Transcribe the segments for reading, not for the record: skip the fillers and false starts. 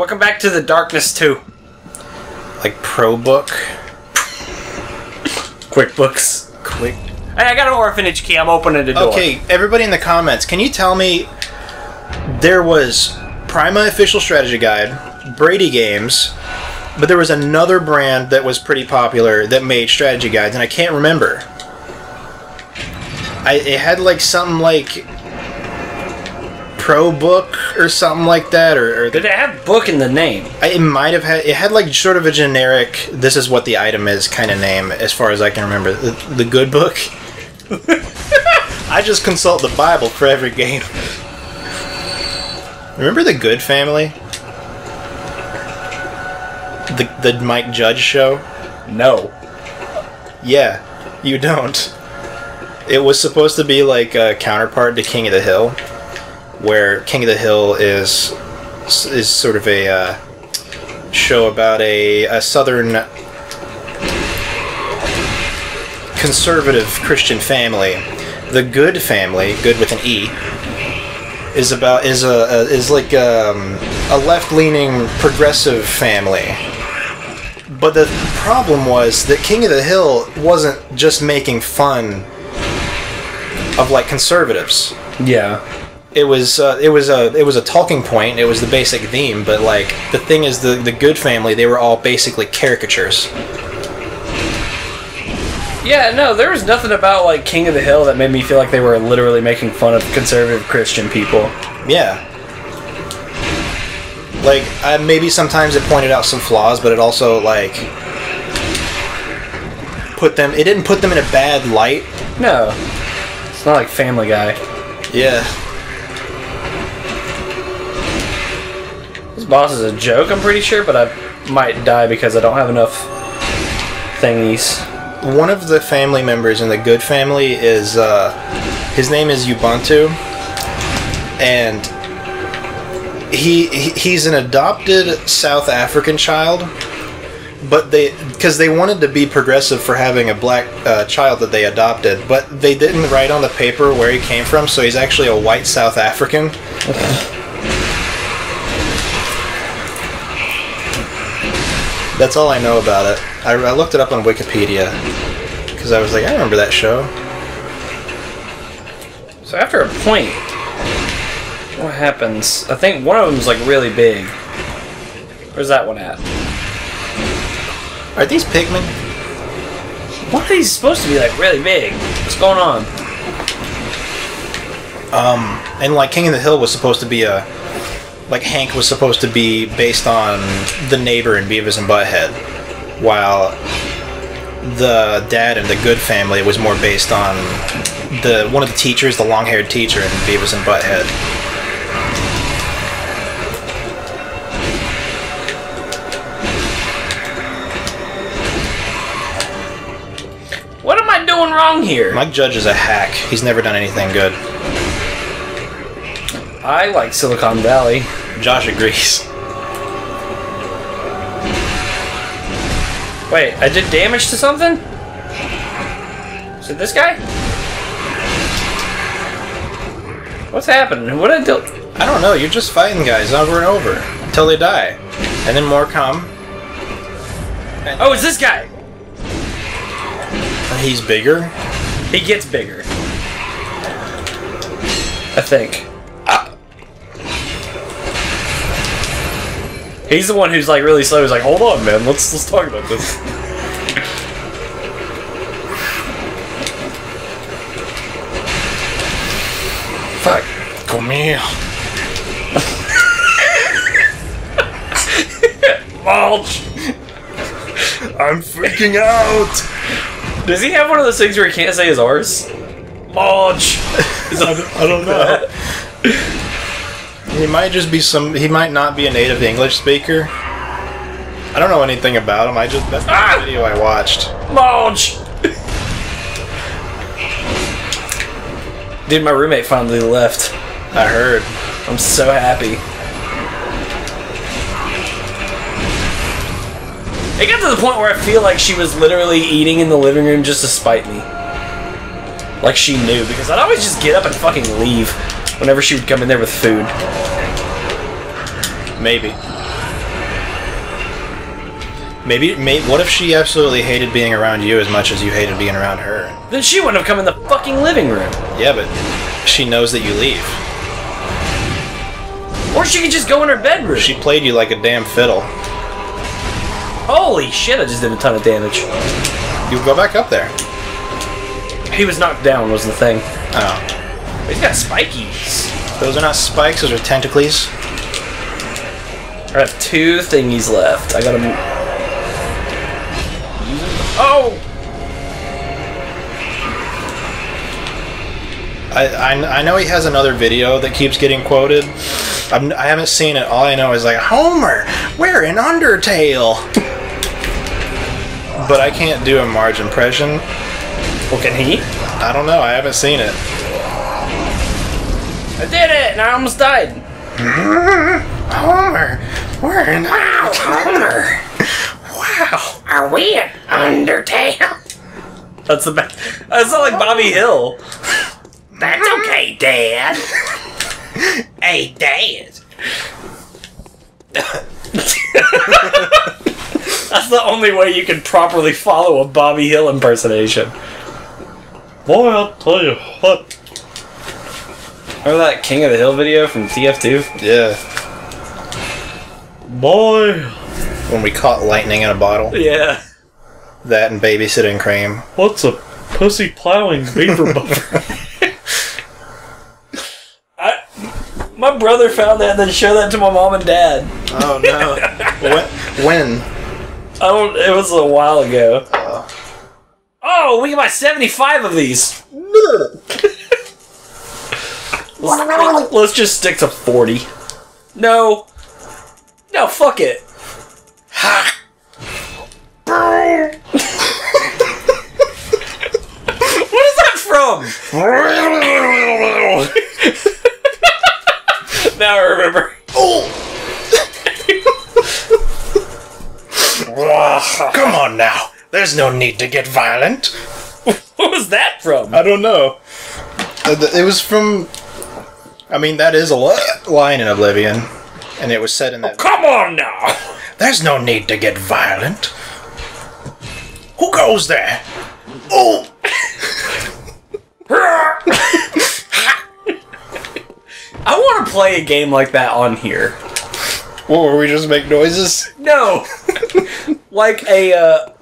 Welcome back to the Darkness 2. Like Pro Book? QuickBooks. Quick. Hey, I got an orphanage key. I'm opening the door. Okay, everybody in the comments, can you tell me there was Prima Official Strategy Guide, Brady Games, but there was another brand that was pretty popular that made strategy guides, and I can't remember. It had like something like Pro Book or something like that, or Did it have book in the name? it might have had. It had like sort of a generic "this is what the item is" kind of name, as far as I can remember. The Good Book. I just consult the Bible for every game. Remember the Good Family? The Mike Judge show? No. Yeah, you don't. It was supposed to be like a counterpart to King of the Hill, where King of the Hill is sort of a show about a southern conservative Christian family. The Good Family, good with an E, is like a left-leaning progressive family. But the problem was that King of the Hill wasn't just making fun of like conservatives. Yeah. It was a talking point. It was the basic theme. But like the thing is, the Good Family, they were all basically caricatures. Yeah, no, there was nothing about like King of the Hill that made me feel like they were literally making fun of conservative Christian people. Yeah. Like, maybe sometimes it pointed out some flaws, but it also, like, it didn't put them in a bad light. No. It's not like Family Guy. Yeah. This boss is a joke, I'm pretty sure, but I might die because I don't have enough thingies. One of the family members in the Good Family is, his name is Ubuntu, and he's an adopted South African child, but because they wanted to be progressive for having a black child that they adopted, but they didn't write on the paper where he came from, so he's actually a white South African. That's all I know about it. I looked it up on Wikipedia because I was like, I remember that show. So after a point, what happens? I think one of them's like really big. Where's that one at? Are these pigmen? One of these is supposed to be like really big. What's going on? And like King of the Hill was supposed to be like Hank was supposed to be based on the neighbor in Beavis and Butthead, while the dad in the Good Family was more based on one of the teachers, the long-haired teacher in Beavis and Butthead. What am I doing wrong here? Mike Judge is a hack. He's never done anything good. I like Silicon Valley. Josh agrees. Wait, I did damage to something? Is it this guy? What's happening? What did I do? I don't know. You're just fighting guys over and over until they die, and then more come. Oh, it's this guy! He's bigger. He gets bigger. I think. He's the one who's like really slow. He's like, hold on, man. Let's talk about this. Fuck. Come here. Mulch! I'm freaking out. Does he have one of those things where he can't say his R's? Mulch! I don't know. He might just be he might not be a native English speaker. I don't know anything about him. That's the video I watched. Mulch! Dude, my roommate finally left. I heard. I'm so happy. It got to the point where I feel like she was literally eating in the living room just to spite me. Like she knew, because I'd always just get up and fucking leave whenever she would come in there with food. Maybe. Maybe, what if she absolutely hated being around you as much as you hated being around her? Then she wouldn't have come in the fucking living room. Yeah, but she knows that you leave. Or she could just go in her bedroom. She played you like a damn fiddle. Holy shit, I just did a ton of damage. You go back up there. He was knocked down, was the thing. Oh. He's got spikies. Those are not spikes, those are tentacles. I have 2 thingies left. I gotta... Oh! I know he has another video that keeps getting quoted. I haven't seen it. All I know is like, Homer, we're in Undertale. But I can't do a Marge impression. Well, can he? I don't know. I haven't seen it. I did it, and I almost died. Homer, we're in Undertale. Wow. Are we in Undertale? That's the best. That's not like Bobby Hill. That's okay, Dad. Hey, Dad. That's the only way you can properly follow a Bobby Hill impersonation. Boy, I'll tell you what. Remember that King of the Hill video from TF2? Yeah. Boy. When we caught lightning in a bottle. Yeah. That and babysitting cream. What's a pussy plowing beaver buffer? My brother found that and then showed that to my mom and dad. Oh no. When? I don't. It was a while ago. Oh, we can buy 75 of these. Let's just stick to 40. No. No, fuck it. Ha. What is that from? Now I remember. Oh. Come on now. There's no need to get violent. What was that from? I don't know. It was from... I mean, that is a line in Oblivion. And it was said in that... Oh, come on now! There's no need to get violent. Who goes there? Oh! I want to play a game like that on here. What, where we just make noises? No! Like a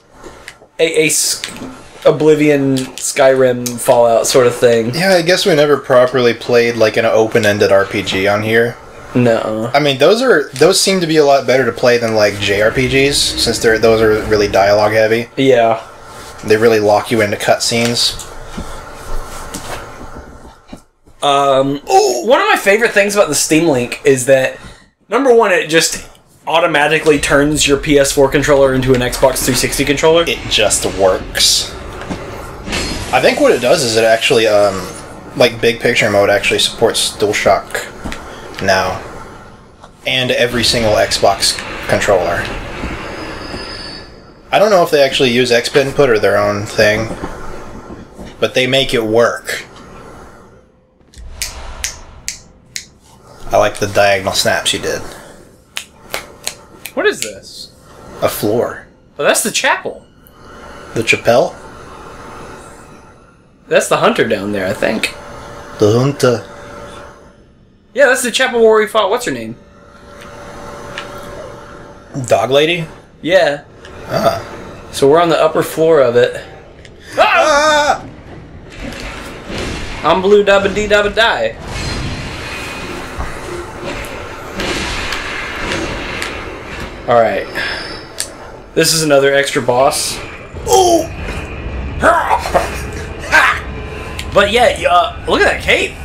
Oblivion, Skyrim, Fallout sort of thing. Yeah, I guess we never properly played like an open-ended RPG on here. No. I mean, those seem to be a lot better to play than like JRPGs, since those are really dialogue heavy. Yeah. They really lock you into cutscenes. One of my favorite things about the Steam Link is that, number one, it just automatically turns your PS4 controller into an Xbox 360 controller. It just works. I think what it does is it actually, like big picture mode actually supports DualShock now. And every single Xbox controller. I don't know if they actually use XBit input or their own thing, but they make it work. I like the diagonal snaps you did. What is this? A floor. Oh, that's the chapel. The chapel? That's the hunter down there, I think. The junta. Yeah, that's the chapel where we fought what's her name? Dog lady? Yeah. Ah. So we're on the upper floor of it. Ah! I'm blue dabba dee dabba die. Alright. This is another extra boss. Oh! But yeah, look at that cape.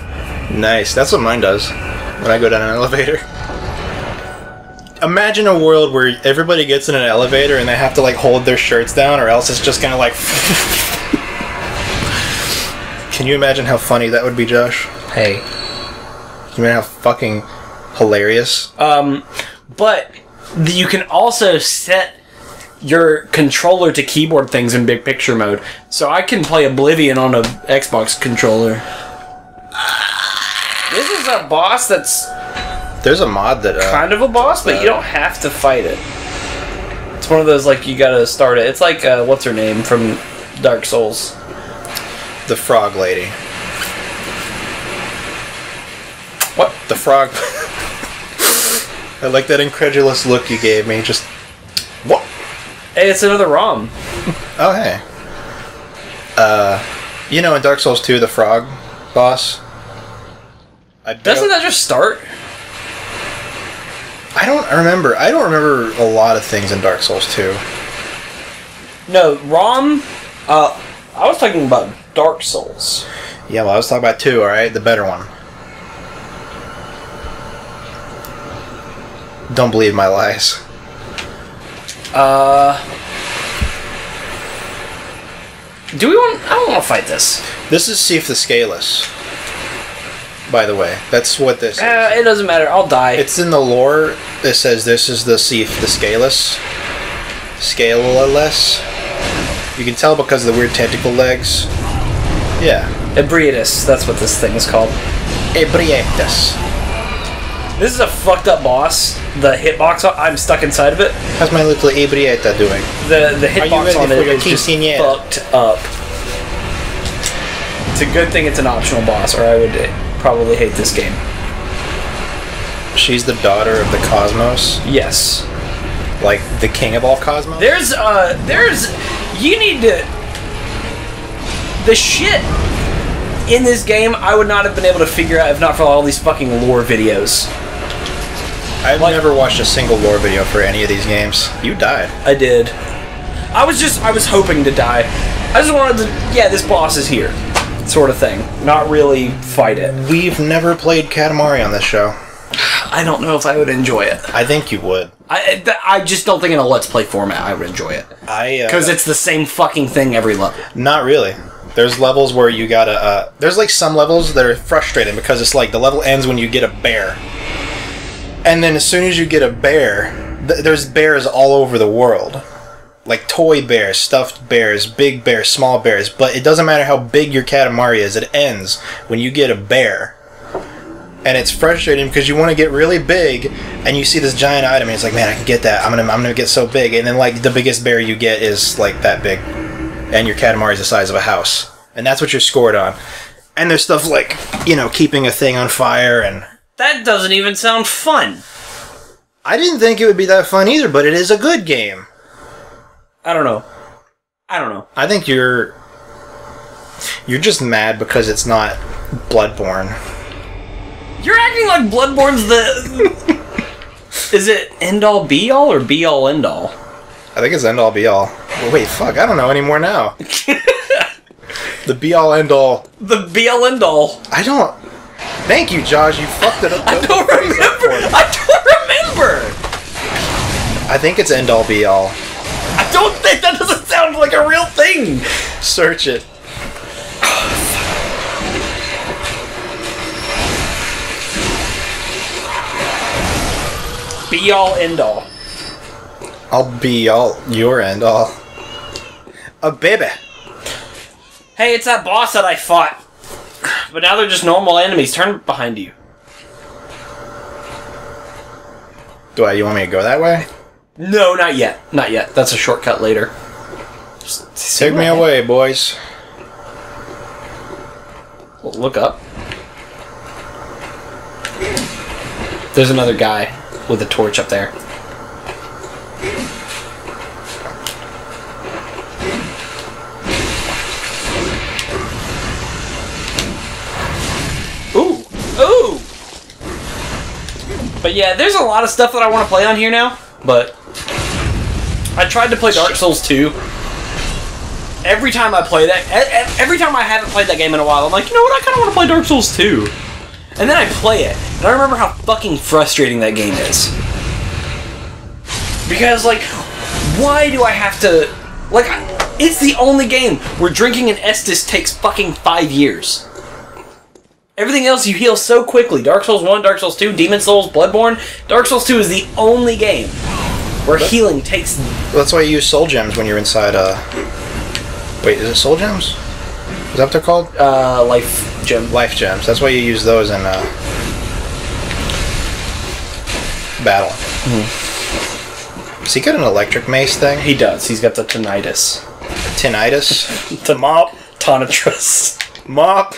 Nice. That's what mine does when I go down an elevator. Imagine a world where everybody gets in an elevator and they have to like hold their shirts down, or else it's just gonna like... Can you imagine how funny that would be, Josh? Hey. Can you imagine how fucking hilarious? But you can also set your controller to keyboard things in big picture mode. So I can play Oblivion on a Xbox controller. This is a boss that's There's a mod that... kind of a boss, but you don't have to fight it. It's one of those, like, you gotta start it. It's like, what's her name from Dark Souls? The frog lady. What? The frog... I like that incredulous look you gave me. Just... What? Hey, it's another ROM. Oh, hey. You know in Dark Souls 2, the frog boss? Doesn't that just start? I don't remember. I don't remember a lot of things in Dark Souls 2. No, ROM... I was talking about Dark Souls. Yeah, well, I was talking about 2, alright? The better one. Don't believe my lies. Do we want... I don't want to fight this. This is Seif the Scaleless. By the way. That's what this is. It doesn't matter. I'll die. It's in the lore. It says this is the Seif the Scaleless. Scaleless. You can tell because of the weird tentacle legs. Yeah. Ebrietus. That's what this thing is called. Ebrietus. This is a fucked up boss. The hitbox, I'm stuck inside of it. How's my little Ebrieta doing? The hitbox on it is just quinceañera? fucked up. It's a good thing it's an optional boss, or I would probably hate this game. She's the daughter of the cosmos? Yes. Like, the king of all cosmos? You need to... The shit in this game, I would not have been able to figure out if not for all these fucking lore videos. I've never watched a single lore video for any of these games. You died. I did. I was hoping to die. I just wanted to, yeah, this boss is here. Sort of thing. Not really fight it. We've never played Katamari on this show. I don't know if I would enjoy it. I think you would. I just don't think in a Let's Play format I would enjoy it. Because it's the same fucking thing every level. Not really. There's levels where you gotta, there's like some levels that are frustrating because it's like the level ends when you get a bear. And then as soon as you get a bear, there's bears all over the world. Like toy bears, stuffed bears, big bears, small bears. But it doesn't matter how big your Katamari is, it ends when you get a bear. And it's frustrating because you want to get really big and you see this giant item and it's like, man, I can get that. I'm gonna get so big. And then like the biggest bear you get is like that big. And your Katamari is the size of a house. And that's what you're scored on. And there's stuff like, you know, keeping a thing on fire and... That doesn't even sound fun. I didn't think it would be that fun either, but it is a good game. I don't know. I think you're just mad because it's not Bloodborne. You're acting like Bloodborne's the... Is it end-all be-all or be-all end-all? I think it's end-all be-all. Well, wait, fuck, I don't know anymore now. The be-all end-all. The be-all end-all. I don't... Thank you, Josh, you fucked it up. I don't remember! I think it's end-all be-all. I don't think that doesn't sound like a real thing! Search it. Be-all end-all. I'll be all your end-all. A baby. Hey, it's that boss that I fought. But now they're just normal enemies. Turn behind you. You want me to go that way? No, not yet. Not yet. That's a shortcut later. Just Take me away, boys. Look up. There's another guy with a torch up there. Ooh! But yeah, there's a lot of stuff that I want to play on here now, but I tried to play Dark Souls 2. Every time I play that, every time I haven't played that game in a while, I'm like, you know what, I kind of want to play Dark Souls 2. And then I play it, and I remember how fucking frustrating that game is. Because, like, why do I have to... Like, it's the only game where drinking an Estus takes fucking 5 years. Everything else you heal so quickly. Dark Souls 1, Dark Souls 2, Demon Souls, Bloodborne. Dark Souls 2 is the only game where healing takes... That's why you use soul gems when you're inside, Wait, is it soul gems? Is that what they're called? Life gem. Life gems. That's why you use those in, battle. Does he got an electric mace thing? He does. He's got the tinnitus. Tinnitus? The mop. Tonitrus. Mop.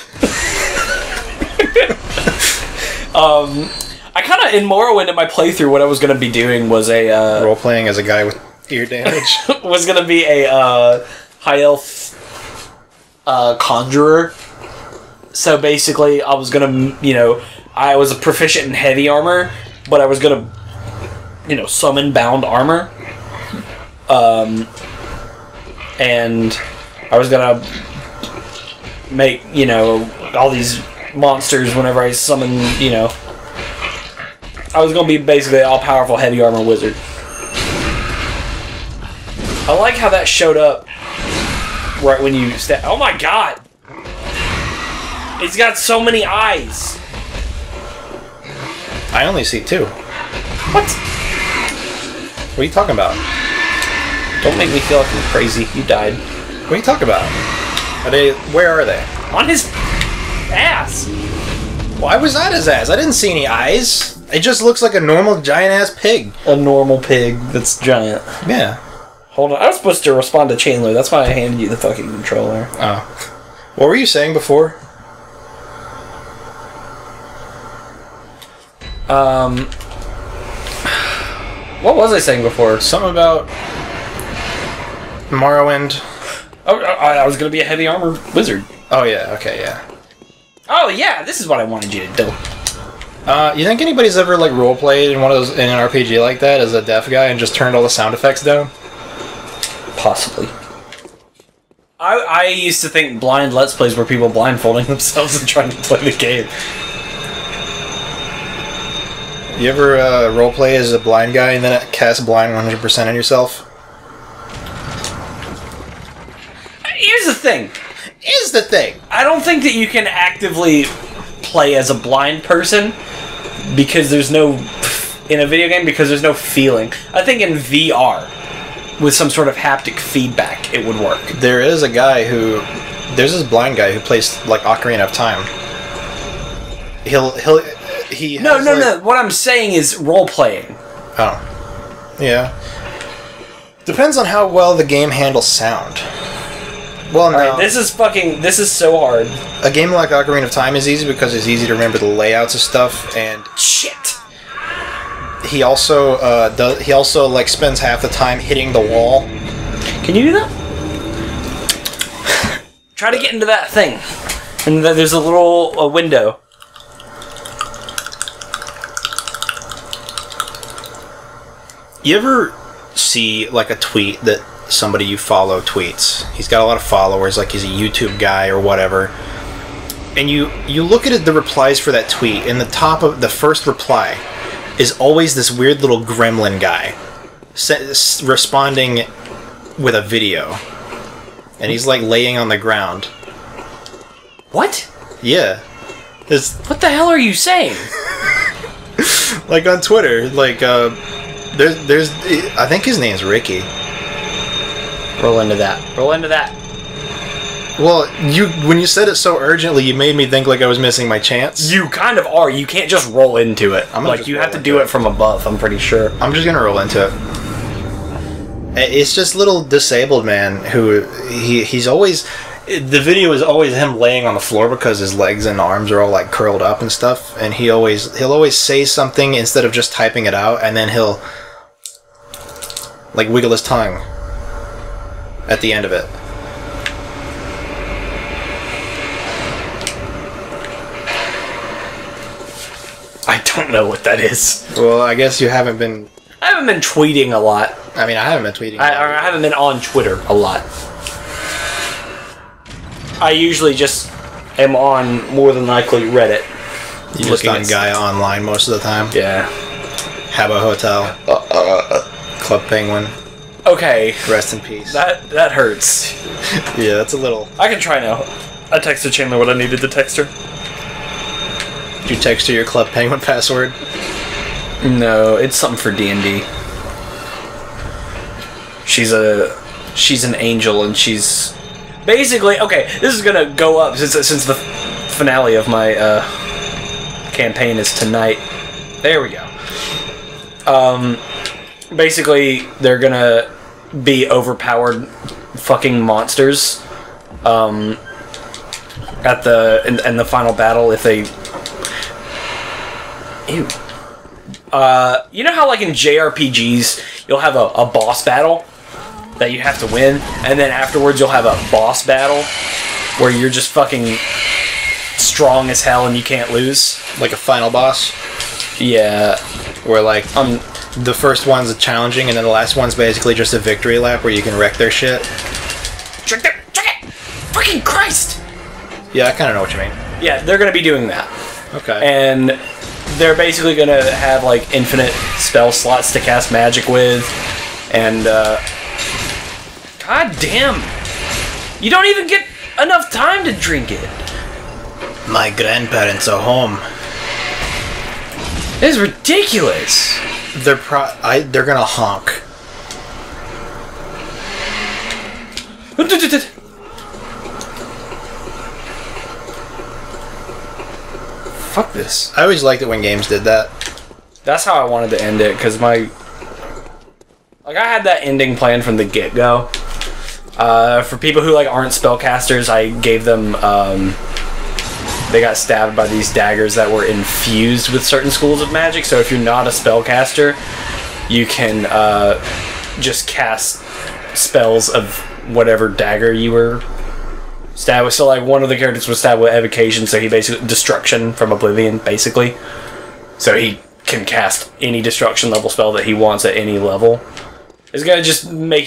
I kind of, in Morrowind, in my playthrough, what I was going to be doing was a... Role-playing as a guy with ear damage. was going to be a high elf conjurer. So basically, I was going to, I was a proficient in heavy armor, but I was going to, summon bound armor. And I was going to make, all these monsters whenever I summon, I was going to be basically an all-powerful heavy armor wizard. I like how that showed up right when you oh my god! It's got so many eyes! I only see 2. What? What are you talking about? Don't make me feel like I'm crazy. You died. What are you talking about? Where are they? On his ass! Why was that his ass? I didn't see any eyes. It just looks like a normal giant-ass pig. A normal pig that's giant. Yeah. Hold on. I was supposed to respond to Chandler. That's why I handed you the fucking controller. Oh. What were you saying before? What was I saying before? Something about Morrowind. Oh, I was going to be a heavy armor wizard. Oh, yeah. Okay, yeah. Oh, yeah. This is what I wanted you to do. You think anybody's ever, role-played in in an RPG like that as a deaf guy and just turned all the sound effects down? Possibly. I used to think blind Let's Plays were people blindfolding themselves and trying to play the game. You ever roleplay as a blind guy and then cast blind 100% on yourself? Here's the thing. I don't think that you can actively play as a blind person because there's no... in a video game, because there's no feeling. I think in VR, with some sort of haptic feedback, it would work. There's this blind guy who plays, Ocarina of Time. No. What I'm saying is role-playing. Oh. Yeah. Depends on how well the game handles sound. Well, no. Alright, this is so hard. A game like Ocarina of Time is easy because it's easy to remember the layouts of stuff, and... Shit! He also, spends half the time hitting the wall. Can you do that? Try to get into that thing. And there's a little window. You ever see, a tweet that somebody you follow tweets? He's got a lot of followers, he's a YouTube guy or whatever. And you look at the replies for that tweet, and the top of the first reply is always this weird little gremlin guy responding with a video. And he's, laying on the ground. What? Yeah. What the hell are you saying? On Twitter, there's I think his name's Ricky. Roll into that. Well, when you said it so urgently, you made me think I was missing my chance. You kind of are. You can't just roll into it. You have to do it from above, I'm pretty sure. I'm just gonna roll into it. It's just little disabled man who he's always... The video is always him laying on the floor because his legs and arms are all curled up and stuff, and he'll always say something instead of just typing it out, and then he'll wiggle his tongue at the end of it. I don't know what that is. Well, I guess you haven't been... I haven't been tweeting a lot. I mean, I haven't been tweeting I haven't been on Twitter a lot. I usually just am on, more than likely, Reddit. You're just on Gaia Online most of the time? Yeah. Habbo Hotel. Club Penguin. Okay. Rest in peace. That hurts. Yeah, that's a little... I can try now. I texted Chandler what I needed to text her. Did you text her your Club Penguin password? No, it's something for D&D. She's an angel, and she's... Basically, okay, this is gonna go up since the finale of my campaign is tonight. There we go. basically, they're gonna be overpowered fucking monsters at in the final battle if they... Ew. You know how, like, in JRPGs, you'll have a boss battle that you have to win, and then afterwards you'll have a boss battle where you're just fucking strong as hell and you can't lose? Like a final boss? Yeah. Where, like, the first one's challenging, and then the last one's basically just a victory lap where you can wreck their shit. Check it! Fucking Christ! Yeah, I kind of know what you mean. Yeah, they're gonna be doing that. Okay. And they're basically gonna have, like, infinite spell slots to cast magic with, and, God damn! You don't even get enough time to drink it! My grandparents are home. This is ridiculous! They're gonna honk. Fuck this. I always liked it when games did that. That's how I wanted to end it, because I had that ending planned from the get-go. For people who, like, aren't spellcasters, I gave them, they got stabbed by these daggers that were infused with certain schools of magic, so if you're not a spellcaster, you can, just cast spells of whatever dagger you were stabbed with. So, like, one of the characters was stabbed with evocation, so he basically... Destruction from Oblivion, basically. So he can cast any destruction level spell that he wants at any level. It's gonna just make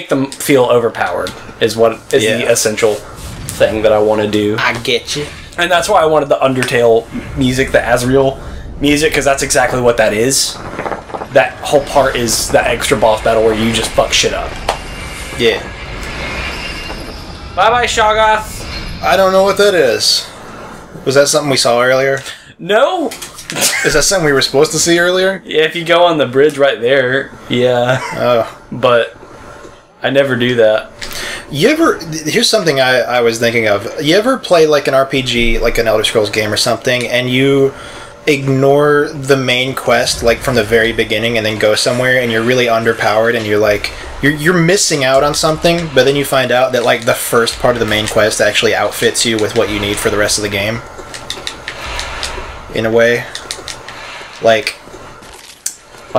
them feel overpowered, is the essential thing that I want to do. I get you. And that's why I wanted the Undertale music, the Azrael music, because that's exactly what that is. That whole part is that extra boss battle where you just fuck shit up. Yeah. Bye-bye, Shoggoth. I don't know what that is. Was that something we saw earlier? No. Is that something we were supposed to see earlier? Yeah, if you go on the bridge right there, yeah. Oh. But I never do that. You ever... Here's something I was thinking of. You ever play, like, an RPG, like an Elder Scrolls game or something, and you ignore the main quest, like, from the very beginning, and then go somewhere, and you're really underpowered, and you're, like... You're missing out on something, but then you find out that, like, the first part of the main quest actually outfits you with what you need for the rest of the game. In a way. Like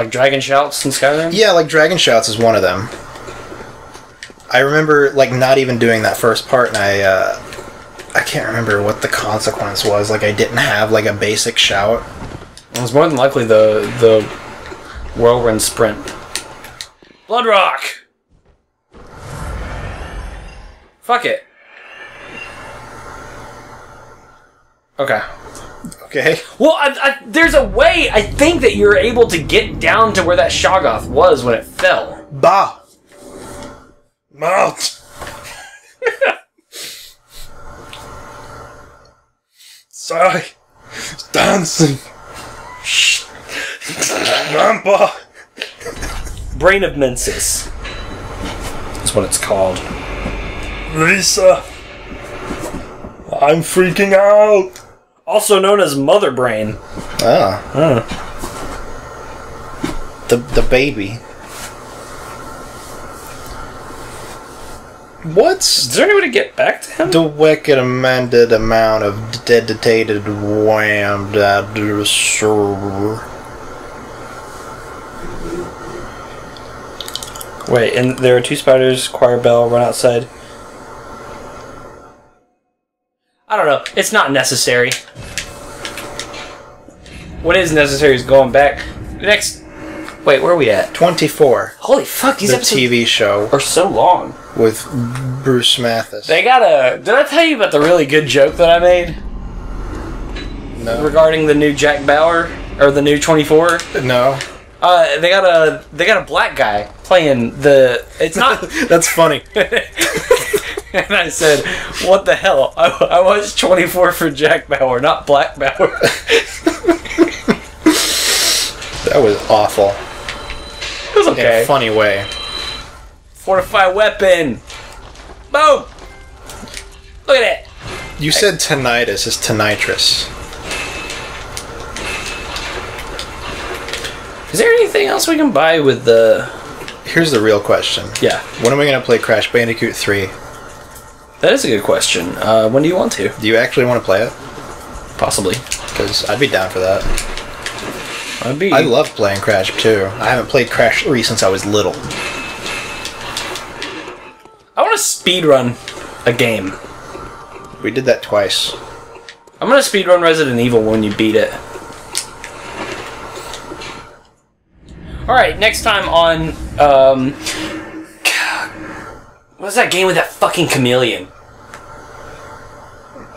Dragon Shouts in Skyrim? Yeah, like Dragon Shouts is one of them. I remember, like, not even doing that first part, and I can't remember what the consequence was. Like, I didn't have, like, a basic shout. It was more than likely the Whirlwind Sprint. Bloodrock! Fuck it. Okay. Okay. Well, there's a way, I think, that you're able to get down to where that Shoggoth was when it fell. Bah! Mount! Sorry. It's dancing. Shh. Grandpa! Brain of Mensis. That's what it's called. Lisa! I'm freaking out! Also known as Mother Brain. Ah. The baby. What's... Is there any way to get back to him? The wicked amended amount of dedicated wham that Wait, and there are two spiders, choir bell, run outside. I don't know. It's not necessary. What is necessary is going back. Next... Wait, where are we at? 24. Holy fuck, these The episodes TV show are so long. with Bruce Mathis. They got a... Did I tell you about the really good joke that I made? No. Regarding the new Jack Bauer? Or the new 24? No. They got a black guy playing the... It's not... That's funny. And I said, what the hell? I was 24 for Jack Bauer, not Black Bauer. That was awful. It was okay. In a funny way. Fortify weapon. Boom. Look at it. You said tinnitus is tinnitrus. Is there anything else we can buy with the... Here's the real question. Yeah. When are we going to play Crash Bandicoot 3? That is a good question. When do you want to? Do you actually want to play it? Possibly. Because I'd be down for that. I'd be... I love playing Crash 2. I haven't played Crash 3 since I was little. I want to speedrun a game. We did that twice. I'm going to speedrun Resident Evil when you beat it. Alright, next time on... what's that game with that fucking chameleon?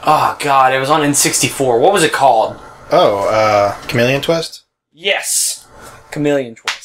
Oh god, it was on N64. What was it called? Oh, Chameleon Twist? Yes! Chameleon Twist.